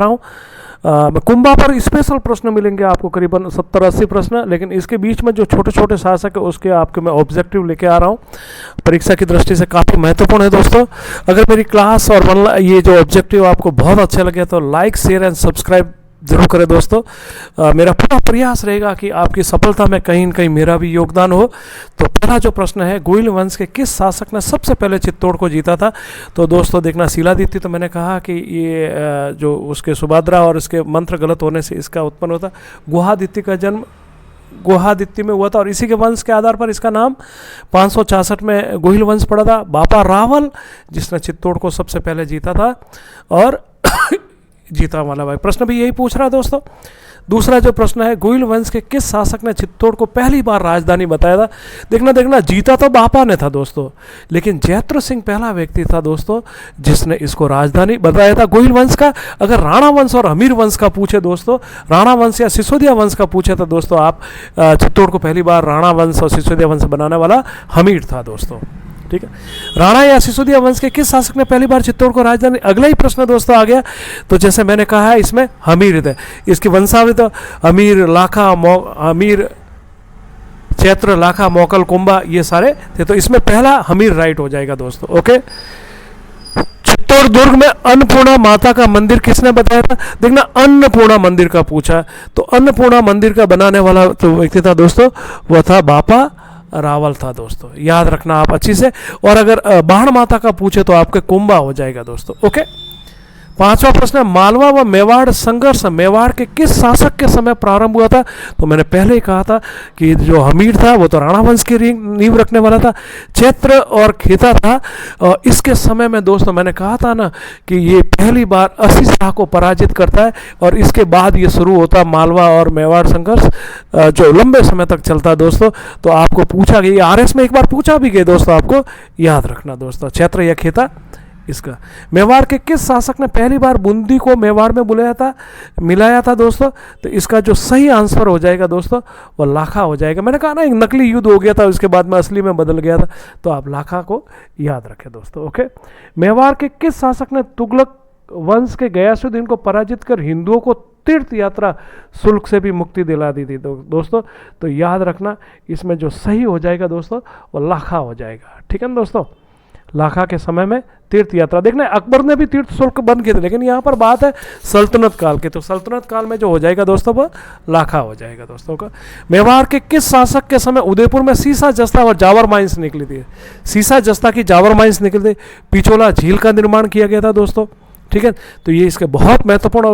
रहा हूँ। कुंभा पर स्पेशल प्रश्न मिलेंगे आपको, करीबन 70-80 प्रश्न, लेकिन इसके बीच में जो छोटे छोटे शासक है उसके आपके मैं ऑब्जेक्टिव लेके आ रहा हूँ, परीक्षा की दृष्टि से काफ़ी महत्वपूर्ण है दोस्तों। अगर मेरी क्लास और ये जो ऑब्जेक्टिव आपको बहुत अच्छे लगे तो लाइक, शेयर एंड सब्सक्राइब जरूर करें दोस्तों। मेरा पूरा प्रयास रहेगा कि आपकी सफलता में कहीं न कहीं मेरा भी योगदान हो। तो पहला जो प्रश्न है, गोइल वंश के किस शासक ने सबसे पहले चित्तौड़ को जीता था? तो दोस्तों देखना, शिलादित्य, तो मैंने कहा कि ये जो उसके सुभद्रा और इसके मंत्र गलत होने से इसका उत्पन्न होता। गुहादित्य का जन्म गुहादित्य में हुआ था और इसी के वंश के आधार पर इसका नाम 566 में गोहिल वंश पड़ा था। बापा रावल जिसने चित्तौड़ को सबसे पहले जीता था और जीता वाला भाई, प्रश्न भी यही पूछ रहा है दोस्तों। दूसरा जो प्रश्न है, गोइल वंश के किस शासक ने चित्तौड़ को पहली बार राजधानी बताया था? देखना जीता तो बापा ने था दोस्तों, लेकिन जयद्रथ सिंह पहला व्यक्ति था दोस्तों जिसने इसको राजधानी बताया था गोइल वंश का। अगर राणा वंश और अमीर वंश का पूछे दोस्तों, राणा वंश या सिसोदिया वंश का पूछे तो दोस्तों आप चित्तौड़ को पहली बार राणा वंश और सिसोदिया वंश बनाने वाला हमीर था दोस्तों। ठीक है, राणा या सिसोदिया वंश के किस शासक ने पहली बार चित्तौड़ को राजधानी? अगला ही प्रश्न दोस्तों आ गया। तो जैसे मैंने कहा है इसमें हमीर थे, इसकी वंशावली तो हमीर, लाखा, हमीर, चैत्र, लाखा, मोकल, कुंभा ये सारे थे। तो इसमें पहला हमीर राइट हो जाएगा दोस्तों। ओके, चित्तौड़ दुर्ग में अन्नपूर्णा माता का मंदिर किसने बताया था? देखना, अन्नपूर्णा मंदिर का पूछा, तो अन्नपूर्णा मंदिर का बनाने वाला तो व्यक्ति था दोस्तों, वह था बापा रावल था दोस्तों, याद रखना आप अच्छी से। और अगर बाण माता का पूछे तो आपके कुंभा हो जाएगा दोस्तों। ओके, पांचवा प्रश्न है, मालवा व मेवाड़ संघर्ष मेवाड़ के किस शासक के समय प्रारंभ हुआ था? तो मैंने पहले ही कहा था कि जो हमीर था वो तो राणा वंश की नींव रखने वाला था। चैत्र और खेता था, और इसके समय में दोस्तों मैंने कहा था ना कि ये पहली बार असी शाह को पराजित करता है और इसके बाद ये शुरू होता मालवा और मेवाड़ संघर्ष जो लंबे समय तक चलता है दोस्तों। तो आपको पूछा गया, आरएस में एक बार पूछा भी गया दोस्तों, आपको याद रखना दोस्तों, चैत्र या खेता इसका। मेवाड़ के किस शासक ने पहली बार बूंदी को मेवाड़ में मिलाया था दोस्तों? तो इसका जो सही आंसर हो जाएगा दोस्तों वो लाखा हो जाएगा। मैंने कहा ना एक नकली युद्ध हो गया था, उसके बाद में असली में बदल गया था, तो आप लाखा को याद रखें दोस्तों। ओके, मेवाड़ के किस शासक ने तुगलक वंश के गयासुद्दीन को पराजित कर हिंदुओं को तीर्थ यात्रा शुल्क से भी मुक्ति दिला दी थी दोस्तों? तो याद रखना इसमें जो सही हो जाएगा दोस्तों वो लाखा हो जाएगा। ठीक है ना दोस्तों, लाखा के समय में तीर्थ यात्रा। देखना अकबर ने भी तीर्थ शुल्क बंद किए थे, लेकिन यहाँ पर बात है सल्तनत काल की, तो सल्तनत काल में जो हो जाएगा दोस्तों वो लाखा हो जाएगा दोस्तों का। मेवाड़ के किस शासक के समय उदयपुर में सीसा जस्ता और जावर माइंस निकली थी? सीसा जस्ता की जावर माइंस निकली थी। पिछोला झील का निर्माण किया गया था दोस्तों। ठीक है, तो ये इसके बहुत महत्वपूर्ण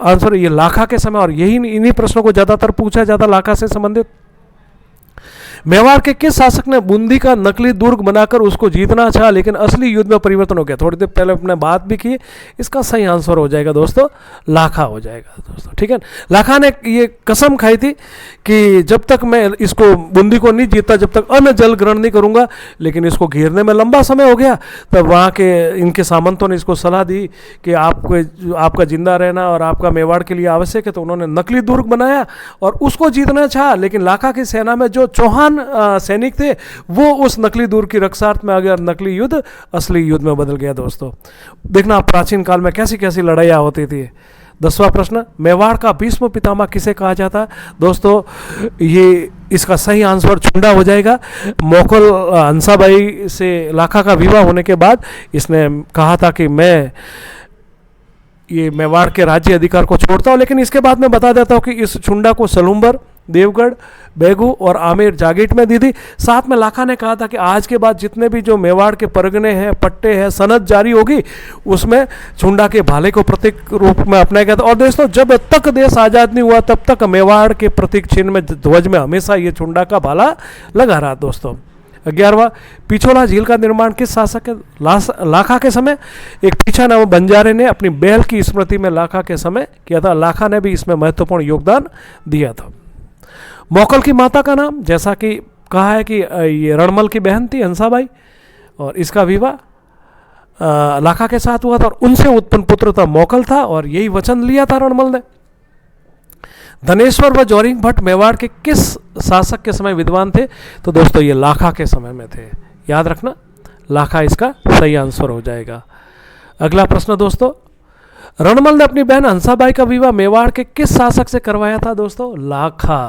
आंसर ये लाखा के समय, और यही इन्हीं प्रश्नों को ज़्यादातर पूछा जाता लाखा से संबंधित। मेवाड़ के किस शासक ने बूंदी का नकली दुर्ग बनाकर उसको जीतना चाहा लेकिन असली युद्ध में परिवर्तन हो गया? थोड़ी देर पहले अपने बात भी की, इसका सही आंसर हो जाएगा दोस्तों लाखा हो जाएगा दोस्तों। ठीक है, लाखा ने ये कसम खाई थी कि जब तक मैं इसको बूंदी को नहीं जीतता जब तक अन्न जल ग्रहण नहीं करूंगा, लेकिन इसको घेरने में लंबा समय हो गया। तब वहाँ के इनके सामंतों ने इसको सलाह दी कि आपका जिंदा रहना और आपका मेवाड़ के लिए आवश्यक है, तो उन्होंने नकली दुर्ग बनाया और उसको जीतना चाहा, लेकिन लाखा की सेना में जो चौहान सैनिक थे वो उस नकली दुर्ग की रक्षार्थ में आ गया, नकली युद्ध असली युद्ध में बदल गया दोस्तों। देखना प्राचीन काल में कैसी कैसी लड़ाइयाँ होती थी। 10वां प्रश्न, मेवाड़ का भीष्म पितामह किसे कहा जाता है? दोस्तों ये इसका सही आंसर छुंडा हो जाएगा। मोकल हंसाबाई से लाखा का विवाह होने के बाद इसने कहा था कि मैं ये मेवाड़ के राज्य अधिकार को छोड़ता हूँ, लेकिन इसके बाद मैं बता देता हूँ कि इस छुंडा को सलूम्बर, देवगढ़, बेगू और आमेर जागीट में दी थी। साथ में लाखा ने कहा था कि आज के बाद जितने भी जो मेवाड़ के परगने हैं, पट्टे हैं, सनद जारी होगी उसमें छुंडा के भाले को प्रतीक रूप में अपनाया गया था। और दोस्तों जब तक देश आज़ाद नहीं हुआ तब तक मेवाड़ के प्रतीक चिन्ह में ध्वज में हमेशा ये छुंडा का भाला लगा रहा दोस्तों। 11वां, पिछोला झील का निर्माण किस शासक के? लाखा के समय। एक पीछा नाम बंजारे ने अपनी बैल की स्मृति में लाखा के समय किया था। लाखा ने भी इसमें महत्वपूर्ण योगदान दिया था। मोकल की माता का नाम, जैसा कि कहा है कि ये रणमल की बहन थी हंसाबाई, और इसका विवाह लाखा के साथ हुआ था और उनसे उत्पन्न पुत्र था मोकल था, और यही वचन लिया था रणमल ने। धनेश्वर व जोरिंग भट्ट मेवाड़ के किस शासक के समय विद्वान थे? तो दोस्तों ये लाखा के समय में थे, याद रखना लाखा इसका सही आंसर हो जाएगा। अगला प्रश्न दोस्तों, रणमल ने अपनी बहन हंसाबाई का विवाह मेवाड़ के किस शासक से करवाया था दोस्तों? लाखा।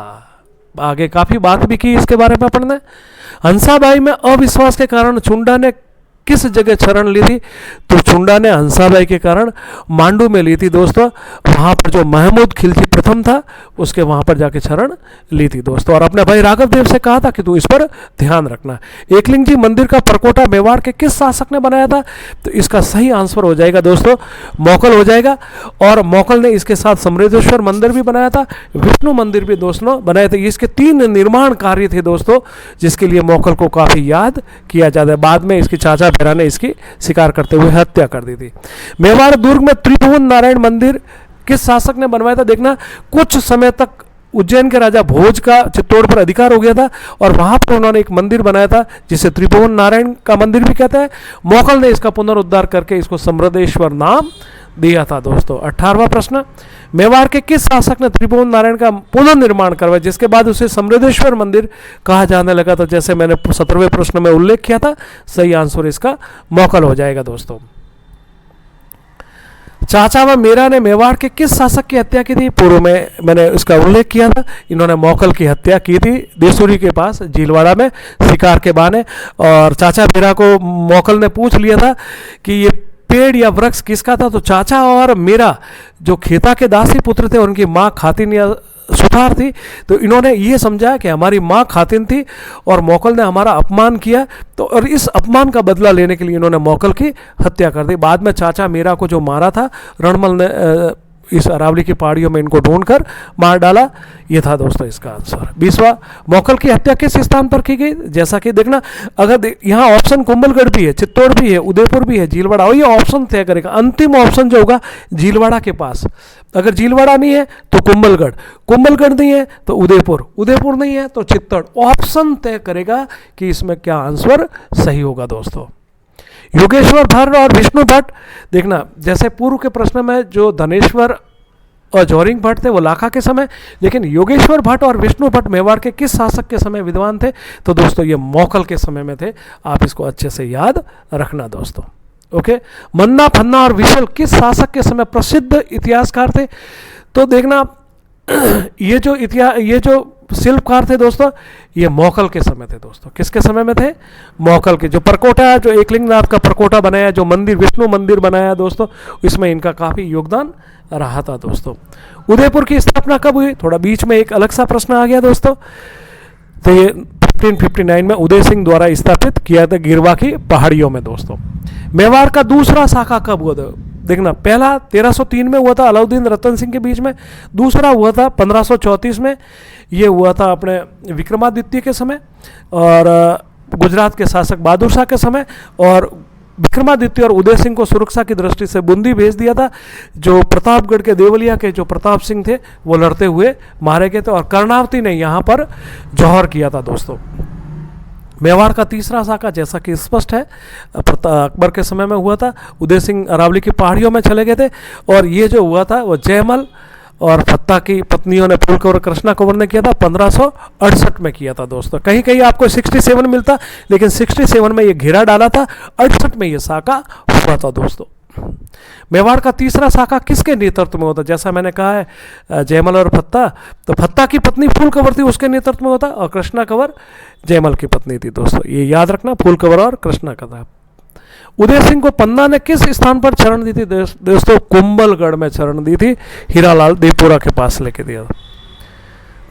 आगे काफी बात भी की इसके बारे में अपन ने। हंसाबाई में अविश्वास के कारण चुंडा ने किस जगह शरण ली थी? तो चुंडा ने हंसाबाई के कारण मांडू में ली थी दोस्तों। वहां पर जो महमूद खिलजी प्रथम था उसके वहां पर जाके शरण ली थी दोस्तों। और अपने भाई राघव देव से कहा था कि तू इस पर ध्यान रखना। एकलिंग जी मंदिर का परकोटा मेवाड़ के किस शासक ने बनाया था? तो इसका सही आंसर हो जाएगा दोस्तों मौकल हो जाएगा। और मौकल ने इसके साथ समृद्धेश्वर मंदिर भी बनाया था, विष्णु मंदिर भी दोस्तों बनाए थे। इसके 3 निर्माण कार्य थे दोस्तों, जिसके लिए मौकल को काफी याद किया जाता है। बाद में इसके चाचा बेरा ने इसकी शिकार करते हुए हत्या कर दी थी। मेवाड़ दुर्ग में त्रिभुवन नारायण मंदिर किस शासक ने बनवाया था? देखना, कुछ समय तक उज्जैन के राजा भोज का चित्तौड़ पर अधिकार हो गया था और वहां पर उन्होंने एक मंदिर बनाया था जिसे त्रिभुवन नारायण का मंदिर भी कहते हैं। मौकल ने इसका पुनरुद्धार करके इसको समृद्धेश्वर नाम दिया था दोस्तों। 18वां प्रश्न, मेवाड़ के किस शासक ने त्रिभुवन नारायण का पुनर्निर्माण करवाया जिसके बाद उसे समृद्धेश्वर मंदिर कहा जाने लगा? तो जैसे मैंने 17वें प्रश्न में उल्लेख किया था, सही आंसर इसका मौकल हो जाएगा दोस्तों। चाचा व मीरा ने मेवाड़ के किस शासक की हत्या की थी? पूर्व में मैंने इसका उल्लेख किया था, इन्होंने मौकल की हत्या की थी देसूरी के पास झीलवाड़ा में शिकार के बहाने। और चाचा मीरा को मौकल ने पूछ लिया था कि ये पेड़ या वृक्ष किसका था? तो चाचा और मीरा जो खेता के दासी पुत्र थे, उनकी माँ खातिन या सुथार थी, तो इन्होंने ये समझा कि हमारी माँ खातिन थी और मौकल ने हमारा अपमान किया, तो और इस अपमान का बदला लेने के लिए इन्होंने मौकल की हत्या कर दी। बाद में चाचा मीरा को जो मारा था रणमल ने इस अरावली की पहाड़ियों में इनको ढूंढकर मार डाला। ये था दोस्तों इसका आंसर। 20वां, मौकल की हत्या किस स्थान पर की गई? जैसा कि देखना, अगर यहाँ ऑप्शन कुंभलगढ़ भी है, चित्तौड़ भी है, उदयपुर भी है, झीलवाड़ा, और ये ऑप्शन तय करेगा। अंतिम ऑप्शन जो होगा झीलवाड़ा के पास। अगर झीलवाड़ा नहीं है तो कुंभलगढ़, कुंभलगढ़ नहीं है तो उदयपुर, उदयपुर नहीं है तो चित्तौड़। ऑप्शन तय करेगा कि इसमें क्या आंसर सही होगा दोस्तों। योगेश्वर भट्ट और विष्णु भट्ट, देखना जैसे पूर्व के प्रश्न में जो धनेश्वर और जोरिंग भट्ट थे वो लाखा के समय, लेकिन योगेश्वर भट्ट और विष्णु भट्ट मेवाड़ के किस शासक के समय विद्वान थे? तो दोस्तों ये मौकल के समय में थे। आप इसको अच्छे से याद रखना दोस्तों। ओके, मन्ना फन्ना और विशल किस शासक के समय प्रसिद्ध इतिहासकार थे? तो देखना ये जो शिल्पकार थे दोस्तों, ये मौकल के समय थे दोस्तों। किसके समय में थे? मौकल के। जो परकोटा, जो एकलिंगनाथ का परकोटा बनाया, जो मंदिर विष्णु मंदिर बनाया दोस्तों, इसमें इनका काफी योगदान रहा था दोस्तों। उदयपुर की स्थापना कब हुई? थोड़ा बीच में एक अलग सा प्रश्न आ गया दोस्तों। तो ये 1559 में उदय सिंह द्वारा स्थापित किया था गिरवा की पहाड़ियों में दोस्तों। मेवाड़ का दूसरा शाखा कब हुआ था? देखना, पहला 1303 में हुआ था अलाउद्दीन रतन सिंह के बीच में, दूसरा हुआ था 1534 में, ये हुआ था अपने विक्रमादित्य के समय, और गुजरात के शासक बहादुर शाह के समय। और विक्रमादित्य और उदय सिंह को सुरक्षा की दृष्टि से बूंदी भेज दिया था। जो प्रतापगढ़ के देवलिया के जो प्रताप सिंह थे वो लड़ते हुए मारे गए थे, और कर्णावती ने यहाँ पर जौहर किया था दोस्तों। मेवाड़ का तीसरा शाखा जैसा कि स्पष्ट है अकबर के समय में हुआ था। उदय सिंह अरावली की पहाड़ियों में चले गए थे, और ये जो हुआ था वो जयमल और फत्ता की पत्नियों ने फूल कंवर कृष्णा कंवर ने किया था, 1568 में किया था दोस्तों। कहीं कहीं आपको 67 मिलता, लेकिन 67 में ये घेरा डाला था, 68 में ये शाखा हुआ था दोस्तों। मेवाड़ का तीसरा शाखा किसके नेतृत्व में होता? जैसा मैंने कहा है जयमल और फत्ता, तो फत्ता की पत्नी फूल कंवर थी, उसके नेतृत्व में होता, और कृष्णा कंवर जयमल की पत्नी थी दोस्तों। ये याद रखना, फूल कंवर और कृष्णा कंवर। उदय सिंह को पन्ना ने किस स्थान पर शरण दी थी दोस्तों? कुंभलगढ़ में शरण दी थी, हीरालाल देवपुरा के पास लेके दिया।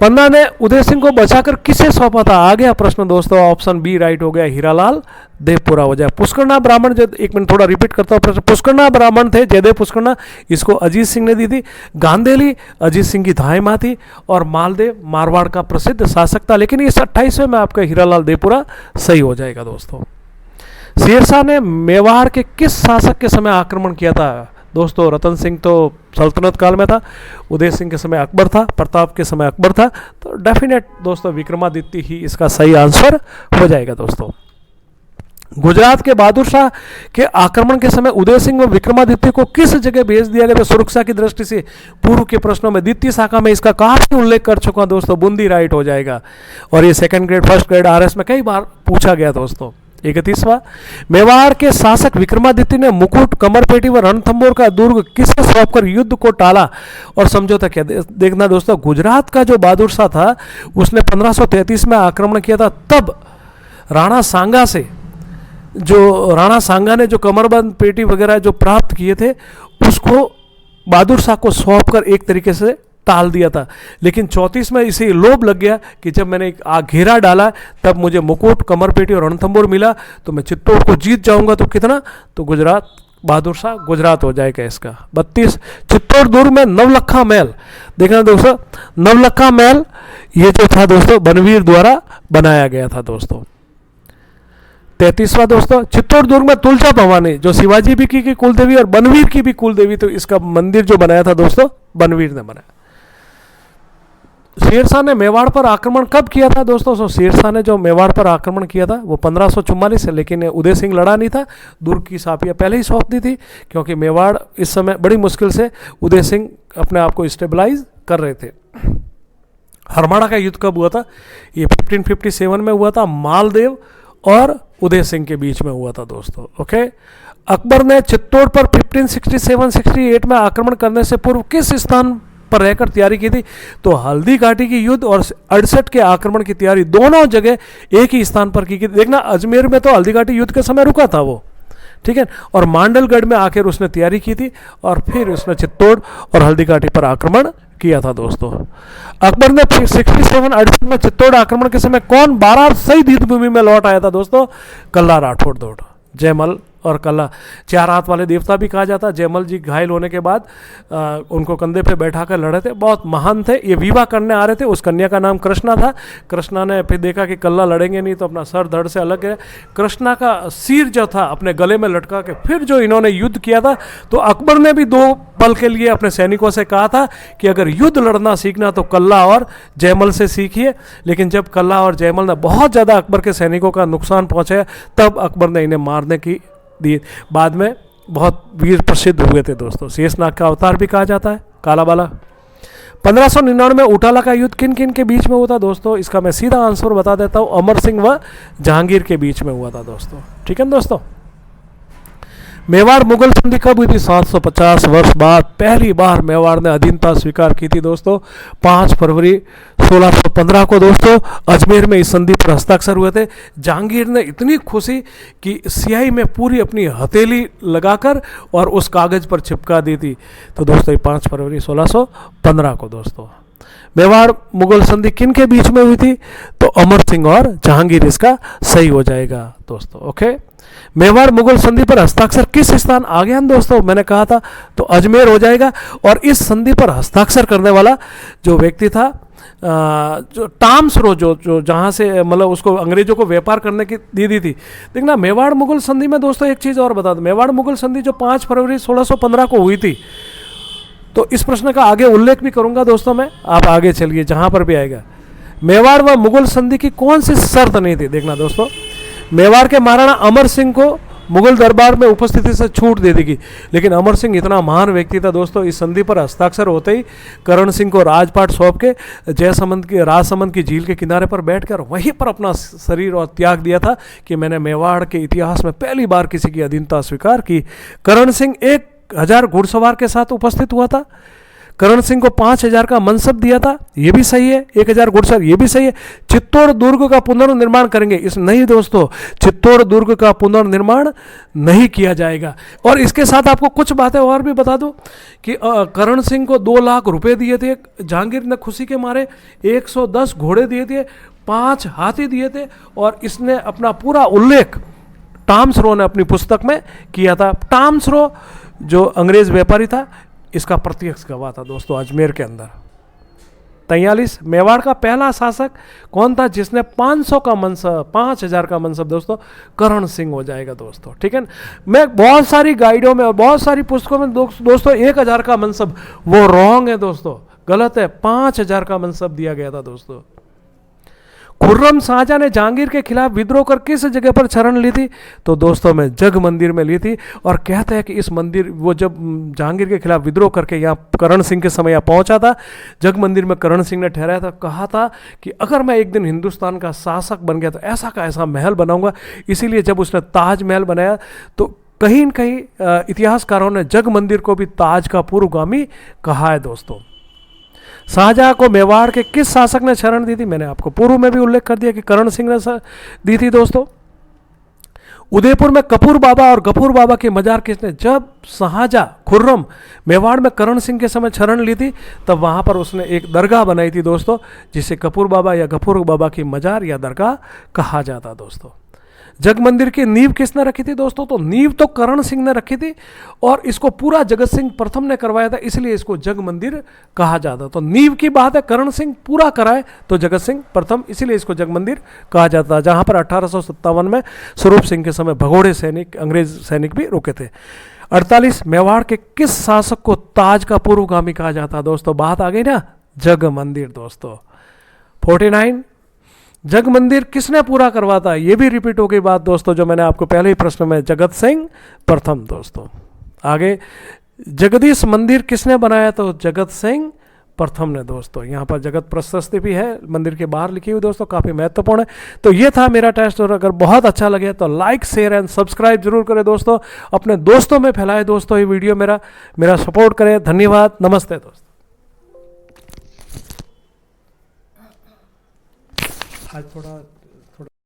पन्ना ने उदय सिंह को बचाकर किसे सौंपा था? आ गया प्रश्न दोस्तों, ऑप्शन बी राइट हो गया, हीरालाल देवपुरा हो जाए। पुष्करना ब्राह्मण, एक मिनट थोड़ा रिपीट करता हूँ प्रश्न। पुष्करना ब्राह्मण थे जयदेव पुष्करना, इसको अजीत सिंह ने दी थी। गांधेली अजीत सिंह की धाई माँ थी, और मालदेव मारवाड़ का प्रसिद्ध शासक था, लेकिन इस 28वें में आपका हीरालाल देवपुरा सही हो जाएगा दोस्तों। शेरशाह ने मेवाड़ के किस शासक के समय आक्रमण किया था? दोस्तों रतन सिंह तो सल्तनत काल में था, उदय सिंह के समय अकबर था, प्रताप के समय अकबर था, तो डेफिनेट दोस्तों विक्रमादित्य ही इसका सही आंसर हो जाएगा दोस्तों। गुजरात के बहादुर शाह के आक्रमण के समय उदय सिंह व विक्रमादित्य को किस जगह भेज दिया गया था सुरक्षा की दृष्टि से? पूर्व के प्रश्नों में द्वितीय शाखा में इसका काफी उल्लेख कर चुका दोस्तों, बूंदी राइट हो जाएगा। और ये second grade first grade RS में कई बार पूछा गया दोस्तों। 31वां, मेवाड़ के शासक विक्रमादित्य ने मुकुट, कमरपेटी व रणथंबोर का दुर्ग किसे सौंपकर युद्ध को टाला और समझौता किया? देखना दोस्तों, गुजरात का जो बहादुर शाह था उसने 1533 में आक्रमण किया था। तब राणा सांगा ने जो कमरबंद पेटी वगैरह जो प्राप्त किए थे उसको बहादुर शाह को सौंपकर एक तरीके से टाल दिया था। लेकिन 34 में इसे लोभ लग गया कि जब मैंने एक घेरा डाला तब मुझे मुकुट, कमरपेटी और रणथंबोर मिला तो मैं चित्तौड़ को जीत जाऊंगा। तो कितना, तो गुजरात, बहादुर शाह गुजरात हो जाएगा इसका। 32, चित्तौड़ दुर्ग में नवलखा महल। देखना दोस्तों, नवलखा महल ये जो था दोस्तों बनवीर द्वारा बनाया गया था दोस्तों। 33वां दोस्तों, चित्तौड़ दुर्ग में तुलजा भवानी जो शिवाजी भी की कुलदेवी और बनवीर की भी कुलदेवी, तो इसका मंदिर जो बनाया था दोस्तों बनवीर ने बनाया। शेरशाह ने मेवाड़ पर आक्रमण कब किया था दोस्तों? शेरशाह ने जो मेवाड़ पर आक्रमण किया था वो 1544 है, लेकिन उदय सिंह लड़ा नहीं था। दुर्ग की साफिया पहले ही सौंप दी थी, क्योंकि मेवाड़ इस समय बड़ी मुश्किल से उदय सिंह अपने आप को स्टेबलाइज कर रहे थे। हरमाड़ा का युद्ध कब हुआ था? ये 1557 में हुआ था। मालदेव और उदय सिंह के बीच में हुआ था दोस्तों। ओके, अकबर ने चित्तौड़ पर 1567-68 में आक्रमण करने से पूर्व किस स्थान पर रहकर तैयारी की थी? तो हल्दी घाटी की युद्ध और 68 के आक्रमण की तैयारी दोनों जगह एक ही स्थान पर की थी। देखना, अजमेर में तो हल्दी घाटी युद्ध के समय रुका था वो, ठीक है, और मांडलगढ़ में आकर उसने तैयारी की थी और फिर उसने चित्तौड़ और हल्दी घाटी पर आक्रमण किया था दोस्तों। अकबर ने 67-68 में चित्तौड़ आक्रमण के समय कौन 12 शहीद युद्ध भूमि में लौट आया था दोस्तों? कल्ला राठौड़ दौड़, जयमल और कल्ला, 4 हाथ वाले देवता भी कहा जाता। जयमल जी घायल होने के बाद उनको कंधे पे बैठा कर लड़े थे, बहुत महान थे। ये विवाह करने आ रहे थे, उस कन्या का नाम कृष्णा था। कृष्णा ने फिर देखा कि कल्ला लड़ेंगे नहीं तो अपना सर धड़ से अलग है, कृष्णा का सिर जो था अपने गले में लटका के फिर जो इन्होंने युद्ध किया था। तो अकबर ने भी 2 पल के लिए अपने सैनिकों से कहा था कि अगर युद्ध लड़ना सीखना तो कल्ला और जयमल से सीखिए। लेकिन जब कल्ला और जयमल ने बहुत ज़्यादा अकबर के सैनिकों का नुकसान पहुँचाया तब अकबर ने इन्हें मारने की दी। बाद में बहुत वीर प्रसिद्ध हुए थे दोस्तों। शेषनाग का अवतार भी कहा जाता है, कालाबाला। 1599 में उटाला का युद्ध किन किन के बीच में हुआ था दोस्तों? इसका मैं सीधा आंसर बता देता हूँ, अमर सिंह व जहांगीर के बीच में हुआ था दोस्तों। ठीक है ना दोस्तों। मेवाड़ मुगल संधि कब हुई थी? 750 वर्ष बाद पहली बार मेवाड़ ने अधीनता स्वीकार की थी दोस्तों, 5 फरवरी 1615 को दोस्तों अजमेर में इस संधि पर हस्ताक्षर हुए थे। जहांगीर ने इतनी खुशी कि स्याही में पूरी अपनी हथेली लगाकर और उस कागज पर चिपका दी थी। तो दोस्तों 5 फरवरी 1615 को दोस्तों मेवाड़ मुगल संधि किन के बीच में हुई थी? तो अमर सिंह और जहांगीर इसका सही हो जाएगा दोस्तों। ओके, मेवाड़ मुगल संधि पर हस्ताक्षर किस स्थान आ गया दोस्तों? मैंने कहा था तो अजमेर हो जाएगा। और इस संधि पर हस्ताक्षर करने वाला जो व्यक्ति था जो टाम्सरो जो जहाँ से मतलब उसको अंग्रेजों को व्यापार करने की दी थी। देखना, मेवाड़ मुगल संधि में दोस्तों एक चीज़ और बता दूं, मेवाड़ मुगल संधि जो 5 फरवरी 1615 को हुई थी, तो इस प्रश्न का आगे उल्लेख भी करूंगा दोस्तों मैं, आप आगे चलिए जहाँ पर भी आएगा। मेवाड़ व मुगल संधि की कौन सी शर्त नहीं थी? देखना दोस्तों, मेवाड़ के महाराणा अमर सिंह को मुगल दरबार में उपस्थिति से छूट दे देगी, लेकिन अमर सिंह इतना महान व्यक्ति था दोस्तों, इस संधि पर हस्ताक्षर होते ही करण सिंह को राजपाट सौंप के राजसमंद की झील के किनारे पर बैठकर वहीं पर अपना शरीर और त्याग दिया था कि मैंने मेवाड़ के इतिहास में पहली बार किसी की अधीनता स्वीकार की। करण सिंह 1000 घुड़सवार के साथ उपस्थित हुआ था। करण सिंह को 5000 का मनसब दिया था, ये भी सही है। 1000 घुड़सवार, ये भी सही है। चित्तौड़ दुर्ग का पुनर्निर्माण करेंगे, इस नहीं दोस्तों, चित्तौड़ दुर्ग का पुनर्निर्माण नहीं किया जाएगा। और इसके साथ आपको कुछ बातें और भी बता दूं कि करण सिंह को 2 लाख रुपए दिए थे जहांगीर ने खुशी के मारे, 110 घोड़े दिए थे, 5 हाथी दिए थे, और इसने अपना पूरा उल्लेख टाम्सरो ने अपनी पुस्तक में किया था। टाम्सरो जो अंग्रेज व्यापारी था, इसका प्रत्यक्ष गवाह था दोस्तों अजमेर के अंदर। 43, मेवाड़ का पहला शासक कौन था जिसने 500 का मनसब, 5000 का मनसब? दोस्तों करण सिंह हो जाएगा दोस्तों। ठीक है, मैं बहुत सारी गाइडों में और बहुत सारी पुस्तकों में दोस्तों 1000 का मनसब, वो रॉन्ग है दोस्तों, गलत है। 5000 का मनसब दिया गया था दोस्तों। खुर्रम शाहजहां ने जहांगीर के खिलाफ विद्रोह कर किस जगह पर शरण ली थी? तो दोस्तों मैं जग मंदिर में ली थी। और कहते हैं कि इस मंदिर, वो जब जहांगीर के खिलाफ विद्रोह करके यहाँ करण सिंह के समय यहाँ पहुंचा था, जग मंदिर में करण सिंह ने ठहराया था, कहा था कि अगर मैं एक दिन हिंदुस्तान का शासक बन गया तो ऐसा का ऐसा महल बनाऊंगा। इसीलिए जब उसने ताजमहल बनाया तो कहीं न कहीं इतिहासकारों ने जग मंदिर को भी ताज का पूर्वगामी कहा है दोस्तों। शाहजहां को मेवाड़ के किस शासक ने शरण दी थी? मैंने आपको पूर्व में भी उल्लेख कर दिया कि करण सिंह ने दी थी दोस्तों। उदयपुर में कपूर बाबा और गफूर बाबा के मजार किसने? जब शाहजहां खुर्रम मेवाड़ में करण सिंह के समय शरण ली थी तब वहां पर उसने एक दरगाह बनाई थी दोस्तों, जिसे कपूर बाबा या गफूर बाबा की मजार या दरगाह कहा जाता दोस्तों। जग मंदिर की नींव किसने रखी थी दोस्तों? तो नींव तो करण सिंह ने रखी थी और इसको पूरा जगत सिंह प्रथम ने करवाया था, इसलिए इसको जग मंदिर कहा जाता। तो नींव की बात है, करण सिंह पूरा कराए तो जगत सिंह प्रथम, इसीलिए इसको जग मंदिर कहा जाता। जहां पर 1857 में स्वरूप सिंह के समय भगोड़े सैनिक, अंग्रेज सैनिक भी रुके थे। 48 मेवाड़ के किस शासक को ताज का पूर्वगामी कहा जाता दोस्तों? बात आ गई ना, जग मंदिर दोस्तों। 49 जग मंदिर किसने पूरा करवाता? ये भी रिपीट हो गई बात दोस्तों, जो मैंने आपको पहले ही प्रश्न में, जगत सिंह प्रथम दोस्तों। आगे जगदीश मंदिर किसने बनाया? तो जगत सिंह प्रथम ने दोस्तों। यहाँ पर जगत प्रशस्ति भी है मंदिर के बाहर लिखी हुई दोस्तों, काफ़ी महत्वपूर्ण है। तो ये था मेरा टेस्ट, और अगर बहुत अच्छा लगे तो लाइक शेयर एंड सब्सक्राइब जरूर करें दोस्तों, अपने दोस्तों में फैलाएं दोस्तों ये वीडियो, मेरा सपोर्ट करें। धन्यवाद, नमस्ते दोस्तों। आज थोड़ा